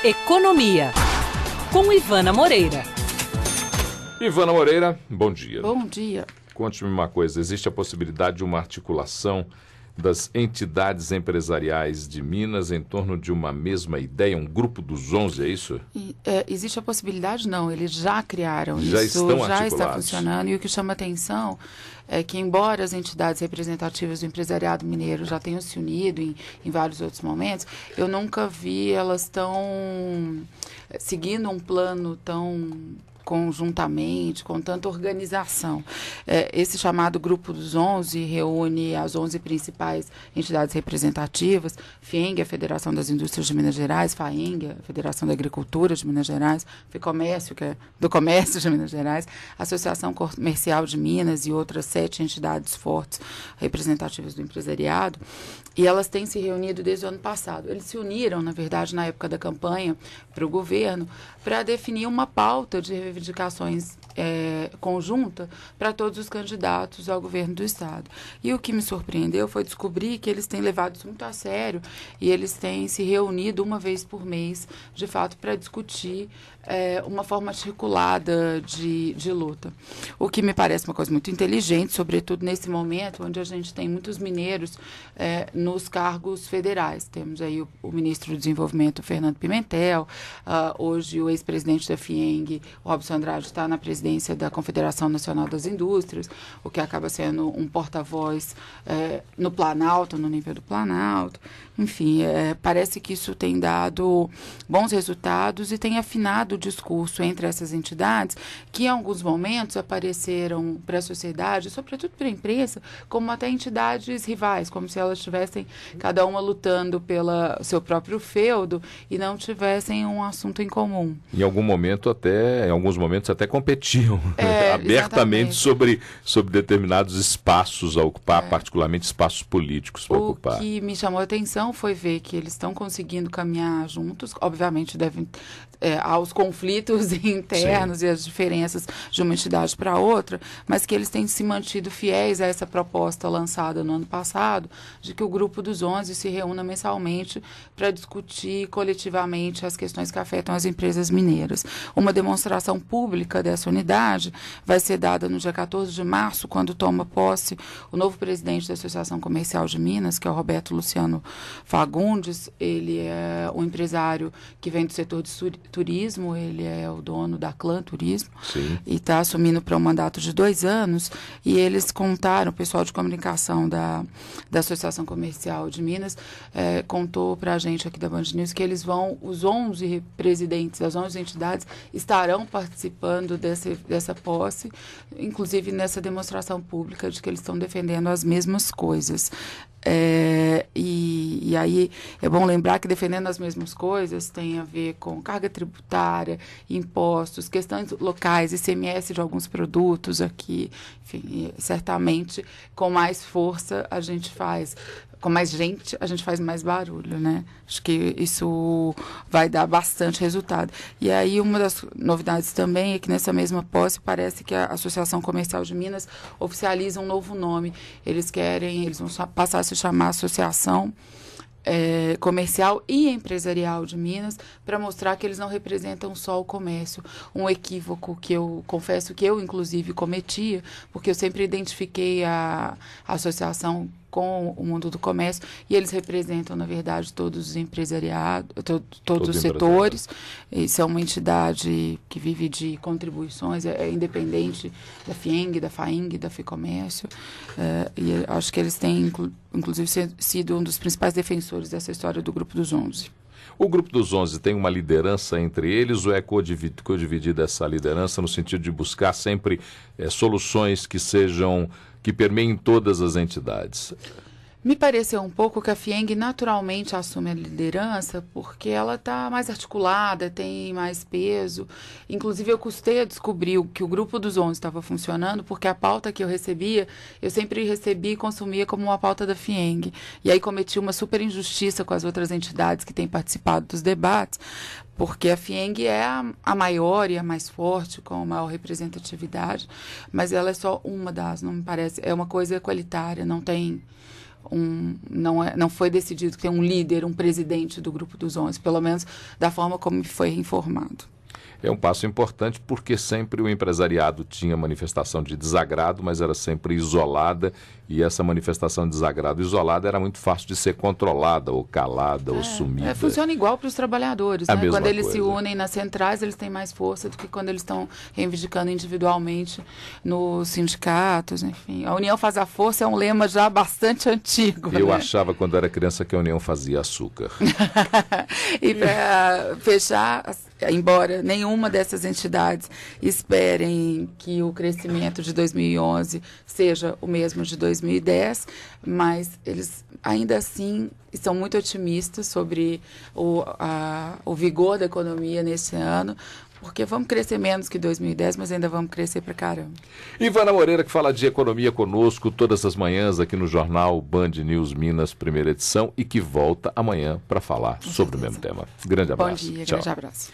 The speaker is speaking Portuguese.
Economia, com Ivana Moreira. Ivana Moreira, bom dia. Bom dia. Conte-me uma coisa, existe a possibilidade de uma articulação das entidades empresariais de Minas em torno de uma mesma ideia, um grupo dos 11, é isso? Existe a possibilidade? Não, eles já criaram isso, já está funcionando, e o que chama atenção é que, embora as entidades representativas do empresariado mineiro já tenham se unido em vários outros momentos, eu nunca vi elas tão seguindo um plano tão conjuntamente, com tanta organização. Esse chamado Grupo dos 11 reúne as 11 principais entidades representativas, FIENG, a Federação das Indústrias de Minas Gerais, FAENG, a Federação da Agricultura de Minas Gerais, FEComércio, que é do Comércio de Minas Gerais, Associação Comercial de Minas e outras 7 entidades fortes representativas do empresariado, e elas têm se reunido desde o ano passado. Eles se uniram, na verdade, na época da campanha para o governo, para definir uma pauta de reivindicações conjunta para todos os candidatos ao governo do Estado. E o que me surpreendeu foi descobrir que eles têm levado isso muito a sério e eles têm se reunido uma vez por mês, de fato, para discutir uma forma articulada de luta. O que me parece uma coisa muito inteligente, sobretudo nesse momento onde a gente tem muitos mineiros nos cargos federais. Temos aí o ministro do Desenvolvimento, Fernando Pimentel, hoje o ex-presidente da FIENG, Robson Andrade, está na presidência da Confederação Nacional das Indústrias, o que acaba sendo um porta-voz no Planalto, no nível do Planalto. Enfim, parece que isso tem dado bons resultados e tem afinado o discurso entre essas entidades, que em alguns momentos apareceram para a sociedade, sobretudo para a imprensa, como até entidades rivais, como se elas estivessem cada uma lutando pelo seu próprio feudo e não tivessem um assunto em comum. Em alguns momentos até competiam abertamente sobre determinados espaços a ocupar, particularmente espaços políticos para ocupar. O que me chamou a atenção foi ver que eles estão conseguindo caminhar juntos, obviamente devem aos conflitos internos Sim. e as diferenças de uma entidade para outra, mas que eles têm se mantido fiéis a essa proposta lançada no ano passado, de que o Grupo dos 11 se reúna mensalmente para discutir coletivamente as questões que afetam as empresas mineiras. Uma demonstração pública dessa unidade vai ser dada no dia 14 de março, quando toma posse o novo presidente da Associação Comercial de Minas, que é o Roberto Luciano Fagundes. Ele é um empresário que vem do setor de turismo, ele é o dono da Clã Turismo Sim. e está assumindo para um mandato de 2 anos, e eles contaram, o pessoal de comunicação da Associação Comercial de Minas contou para a gente aqui da Band News que os 11 presidentes, as 11 entidades estarão participando dessa posse, inclusive nessa demonstração pública de que eles estão defendendo as mesmas coisas. E aí é bom lembrar que defendendo as mesmas coisas tem a ver com carga tributária, impostos, questões locais, ICMS de alguns produtos aqui, enfim, certamente com mais força a gente faz, com mais gente a gente faz mais barulho, né? Acho que isso vai dar bastante resultado. E aí uma das novidades também é que nessa mesma posse parece que a Associação Comercial de Minas oficializa um novo nome. Eles vão passar a se chamar Associação Comercial e Empresarial de Minas, para mostrar que eles não representam só o comércio. Um equívoco que eu confesso que eu, inclusive, cometia, porque eu sempre identifiquei a associação com o mundo do comércio, e eles representam, na verdade, todos os empresariados, todos os setores, e são uma entidade que vive de contribuições, é independente da FIENG, da FAENG, da FEComércio, e acho que eles têm, inclusive, sido um dos principais defensores dessa história do Grupo dos 11. O Grupo dos 11 tem uma liderança entre eles ou é codividida essa liderança no sentido de buscar sempre soluções que permeiem todas as entidades? Me pareceu um pouco que a FIENG naturalmente assume a liderança porque ela está mais articulada, tem mais peso. Inclusive, eu custei a descobrir que o Grupo dos 11 estava funcionando porque a pauta que eu recebia, eu sempre recebi e consumia como uma pauta da FIENG. E aí cometi uma super injustiça com as outras entidades que têm participado dos debates, porque a FIENG é a maior e a mais forte, com a maior representatividade, mas ela é só uma das, não me parece, é uma coisa equalitária, não tem não foi decidido que tem um líder, um presidente do Grupo dos 11, pelo menos da forma como foi informado. É um passo importante porque sempre o empresariado tinha manifestação de desagrado, mas era sempre isolada, e essa manifestação de desagrado isolada era muito fácil de ser controlada, ou calada, ou sumida. Funciona igual para os trabalhadores, A né? mesma Quando eles coisa. se unem nas centrais, eles têm mais força do que quando eles estão reivindicando individualmente nos sindicatos, enfim. A união faz a força é um lema já bastante antigo. Eu né? achava quando era criança que a União fazia açúcar. E para fechar, embora nenhuma dessas entidades esperem que o crescimento de 2011 seja o mesmo de 2010, mas eles ainda assim estão muito otimistas sobre o vigor da economia nesse ano, porque vamos crescer menos que 2010, mas ainda vamos crescer pra caramba. Ivana Moreira, que fala de economia conosco todas as manhãs aqui no jornal Band News Minas, primeira edição, e que volta amanhã para falar sobre o mesmo tema. Grande abraço. Bom dia, Tchau. grande abraço.